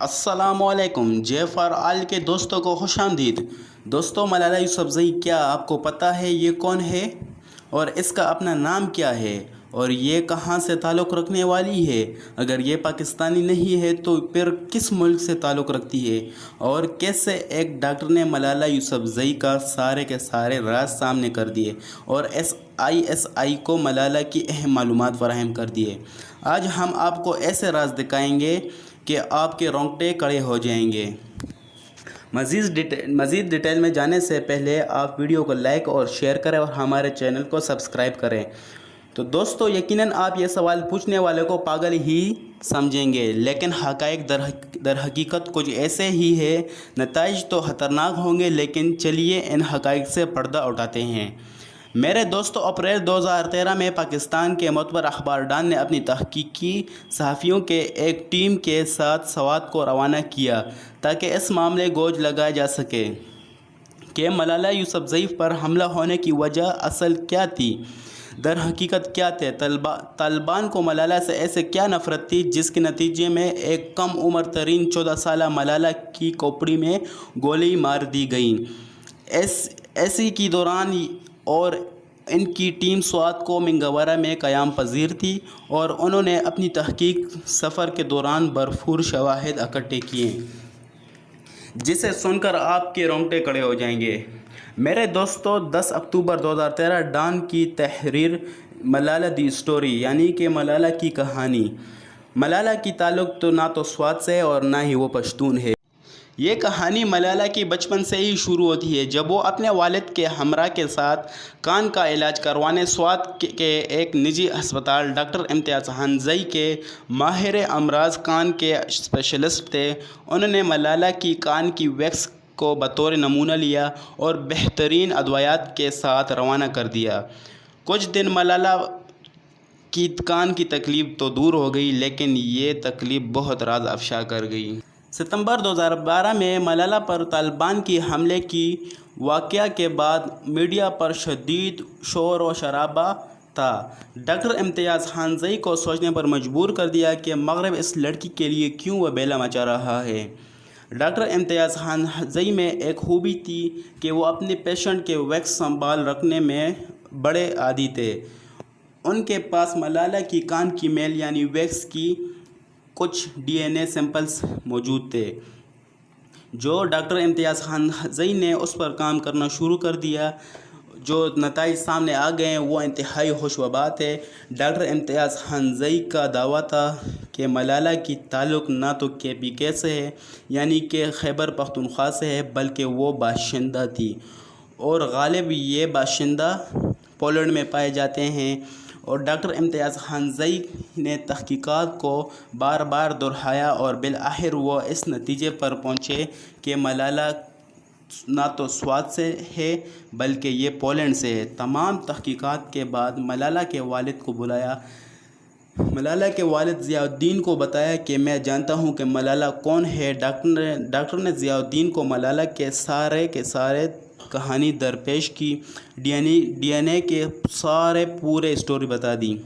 अस्सलामुअलैकुम जेफर आल के दोस्तों को खुश आमदीद। दोस्तों, मलाला यूसुफजई क्या आपको पता है ये कौन है और इसका अपना नाम क्या है और ये कहाँ से ताल्लुक़ रखने वाली है? अगर ये पाकिस्तानी नहीं है तो फिर किस मुल्क से ताल्लुक़ रखती है? और कैसे एक डॉक्टर ने मलाला यूसुफजई का सारे के सारे राज सामने कर दिए और ISI को मलाला की अहम मालूमात फराहम कर दिए। आज हम आपको ऐसे राज दिखाएंगे कि आपके रोंगटे खड़े हो जाएंगे। मज़ीद डिटेल में जाने से पहले आप वीडियो को लाइक और शेयर करें और हमारे चैनल को सब्सक्राइब करें। तो दोस्तों, यकीनन आप ये सवाल पूछने वाले को पागल ही समझेंगे, लेकिन हक़ाइक़ दर हकीकत कुछ ऐसे ही है। नताइज तो ख़तरनाक होंगे, लेकिन चलिए इन हक़ाइक़ से पर्दा उठाते हैं। मेरे दोस्तों, अप्रैल 2013 में पाकिस्तान के मोतबर अखबार डान ने अपनी तहकीकी सहाफ़ियों के एक टीम के साथ सवात को रवाना किया ताकि इस मामले गोज लगाया जा सके कि मलाला यूसुफजई पर हमला होने की वजह असल क्या थी, दर हकीकत क्या थे। तालिबान को मलाला से ऐसे क्या नफ़रत थी जिसके नतीजे में एक कम उम्र तरीन 14 साला मलाला की खोपड़ी में गोली मार दी गई। ऐसी की दौरान और इनकी टीम स्वात को मिंगवारा में क़याम पजीर थी और उन्होंने अपनी तहकीक सफ़र के दौरान भरपूर शवाहिद इकट्ठे किए जिसे सुनकर आपके रोंगटे खड़े हो जाएंगे। मेरे दोस्तों, 10 अक्टूबर 2013 डान की तहरीर मलाला दी स्टोरी यानी कि मलाला की कहानी। मलाला की ताल्लुक़ तो ना तो स्वात से है और ना ही वो पश्तून है। ये कहानी मलाला की बचपन से ही शुरू होती है जब वो अपने वालिद के हमरा के साथ कान का इलाज करवाने स्वात के एक निजी अस्पताल डॉक्टर इम्तियाज़ हनजई के माहिर अमराज कान के स्पेशलिस्ट थे। उन्होंने मलाला की कान की वैक्स को बतौर नमूना लिया और बेहतरीन अदवायात के साथ रवाना कर दिया। कुछ दिन मलाला की कान की तकलीफ़ तो दूर हो गई, लेकिन ये तकलीफ़ बहुत राज अफशा कर गई। सितंबर 2012 में मलाला पर तालिबान की हमले की वाक़या के बाद मीडिया पर शदीद शोर व शराबा था। डॉक्टर इम्तियाज़ हनजई को सोचने पर मजबूर कर दिया कि मगरब इस लड़की के लिए क्यों वह बेला मचा रहा है। डॉक्टर इम्तियाज़ हनजई में एक खूबी थी कि वो अपने पेशेंट के वैक्स संभाल रखने में बड़े आदी थे। उनके पास मलाला की कान की मेल यानी वैक्स की कुछ DNA सैंपल्स मौजूद थे जो डॉक्टर इम्तियाज़ हनजई ने उस पर काम करना शुरू कर दिया। जो नताइज सामने आ गए वो इंतहाई खुशबात है। डॉक्टर इम्तियाज़ हनजई का दावा था कि मलाला की ताल्लुक़ ना तो KPK से है यानी कि खैबर पख्तूनख्वा से है, बल्कि वो बाशिंदा थी और गालिब ये बाशिंदा पोलैंड में पाए जाते हैं। और डॉक्टर इम्तियाज़ हनजई ने तहकीकात को बार बार दोहराया और बिलाखिर वो इस नतीजे पर पहुँचे कि मलाला ना तो स्वात से है बल्कि ये पोलैंड से है। तमाम तहकीकात के बाद मलाला के वालिद को बुलाया। मलाला के वालिद ज़ियाउद्दीन को बताया कि मैं जानता हूँ कि मलाला कौन है। डॉक्टर ने ज़ियाउद्दीन को मलाला के सारे कहानी दरपेश की, DNA के सारे पूरे स्टोरी बता दी।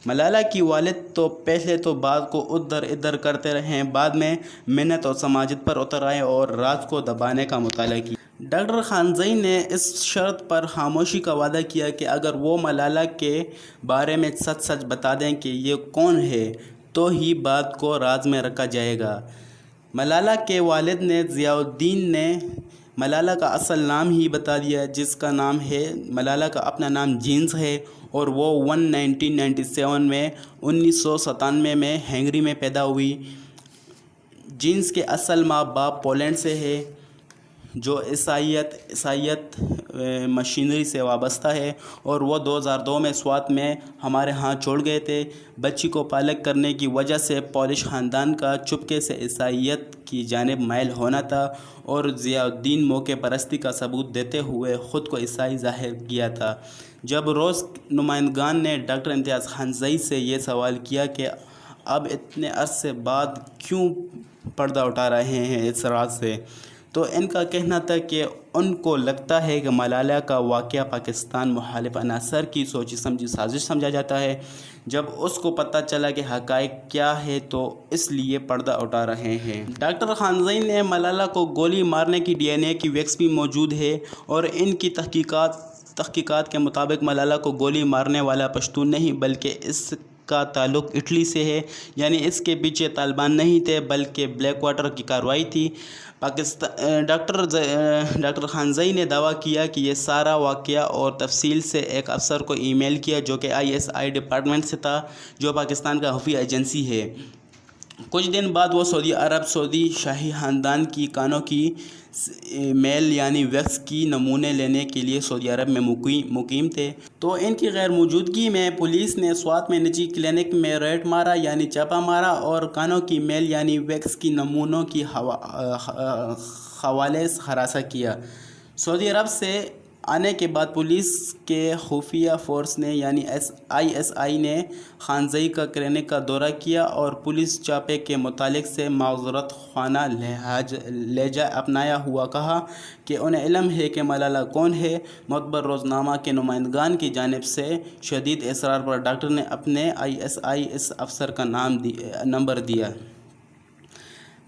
मलाला की वालिद तो पहले तो बात को उधर इधर करते रहे, बाद में मिन्नत और समाजत पर उतर आए और राज को दबाने का मुताला किया। डॉक्टर हनजई ने इस शर्त पर खामोशी का वादा किया कि अगर वो मलाला के बारे में सच बता दें कि ये कौन है तो ही बात को राज में रखा जाएगा। मलाला के वालिद ने ज़ियाउद्दीन ने मलाला का असल नाम ही बता दिया, जिसका नाम है, मलाला का अपना नाम जीन्स है और वो 1997 में 1997 में हंगरी में पैदा हुई। जीन्स के असल माँ बाप पोलैंड से है जो ईसाइयत मशीनरी से वाबस्ता है और वो 2002 में स्वात में हमारे यहाँ छोड़ गए थे। बच्ची को पालक करने की वजह से पॉलिश ख़ानदान का चुपके से ईसाइयत की जानिब माइल होना था और ज़ियाउद्दीन मौके परस्ती का सबूत देते हुए ख़ुद को ईसाई ज़ाहिर किया था। जब रोज़ नुमाइंदगान ने डॉक्टर इम्तियाज़ हनजई से ये सवाल किया कि अब इतने अरसे बाद क्यों पर्दा उठा रहे हैं इस राज से, تو ان کا کہنا تھا کہ ان کو لگتا ہے کہ ملالہ کا واقعہ پاکستان مخالف عناصر کی سوچی سمجھی سازش سمجھا جاتا ہے۔ جب اس کو پتہ چلا کہ حقائق کیا ہے تو اس لیے پردہ اٹھا رہے ہیں۔ ڈاکٹر خانزئی نے ملالہ کو گولی مارنے کی ڈی این اے کی ویکس بھی موجود ہے اور ان کی تحقیقات کے مطابق ملالہ کو گولی مارنے والا پشتون نہیں بلکہ اس کا تعلق اٹلی سے ہے، یعنی اس کے پیچھے طالبان نہیں تھے بلکہ بلیک واٹر کی کارروائی تھی۔ ڈاکٹر خانزئی نے دعویٰ کیا کہ یہ سارا واقعہ اور تفصیل سے ایک افسر کو ای میل کیا جو کہ ISI ڈپارٹمنٹ سے تھا، جو پاکستان کا خفیہ ایجنسی ہے۔ کچھ دن بعد وہ سعودی شاہی خاندان کی کانوں کی میل یعنی ویکس کی نمونے لینے کے لیے سعودی عرب میں مقیم تھے، تو ان کی غیر موجودگی میں پولیس نے سوات میں نجی کلینک میں ریڈ مارا یعنی چھاپہ مارا اور کانوں کی میل یعنی ویکس کی نمونوں کی حوالے ہراساں کیا۔ سعودی عرب سے آنے کے بعد پولیس کے خفیہ فورس نے یعنی ISI نے خانزئی کا کلینک کا دورہ کیا اور پولیس چھاپے کے متعلق سے معذرت خوانا لہجہ اپنایا ہوا کہا کہ انہیں علم ہے کہ ملالہ کون ہے۔ معتبر روزنامہ کے نمائندگان کی جانب سے شدید اصرار پر ڈاکٹر نے اپنے ISI اس افسر کا نمبر دیا۔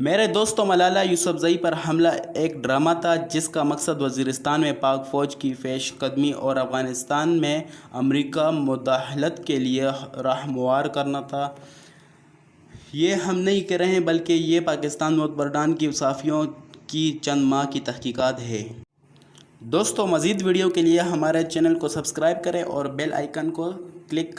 میرے دوستو، ملالہ یوسفزئی پر حملہ ایک ڈرامہ تھا جس کا مقصد وزیرستان میں پاک فوج کی پیش قدمی اور افغانستان میں امریکہ مداخلت کے لیے راہ ہموار کرنا تھا۔ یہ ہم نہیں کہہ رہے ہیں بلکہ یہ پاکستان معتبران کی صحافیوں کی چند ماہ کی تحقیقات ہے۔ دوستو، مزید ویڈیو کے لیے ہمارے چینل کو سبسکرائب کریں اور بیل آئیکن کو کلک کریں۔